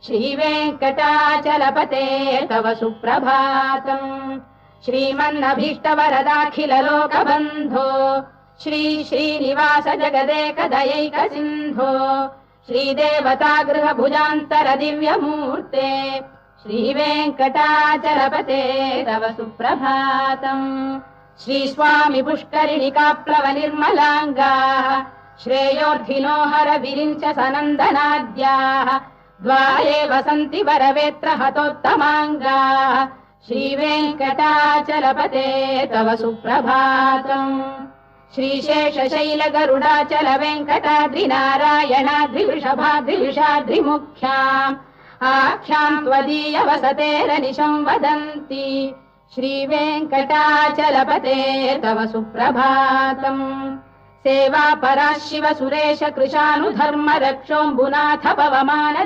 श्रीवेङ्कटाचलपते तव सुप्रभातम्। श्रीमन्नभीष्टवरदाखिललोकबन्धो श्री श्रीनिवास जगदेकदयैक सिन्धो श्रीदेवतागृहभुजान्तर दिव्यमूर्ते श्रीवेङ्कटाचलपते तव सुप्रभातम्। श्रीस्वामि पुष्करिणिकाप्लव निर्मलाङ्गाः श्रेयोर्धिनो हर विरिञ्च सनन्दनाद्याः द्वारे वसन्ति वरवेत्र हतोत्तमाङ्गाः श्रीवेङ्कटाचलपते तव सुप्रभातम्। श्रीशेषशैल गरुडाचल वेङ्कटाद्रिनारायणाद्रिवृषभाद्रिविषाद्रिमुख्याम् आख्याम् त्वदीय वसतेरनिशम् वदन्ति श्रीवेङ्कटाचलपते तव सुप्रभातम्। सेवा परा शिव सुरेश कृशानुधर्म रक्षोऽम्बुनाथ पवमान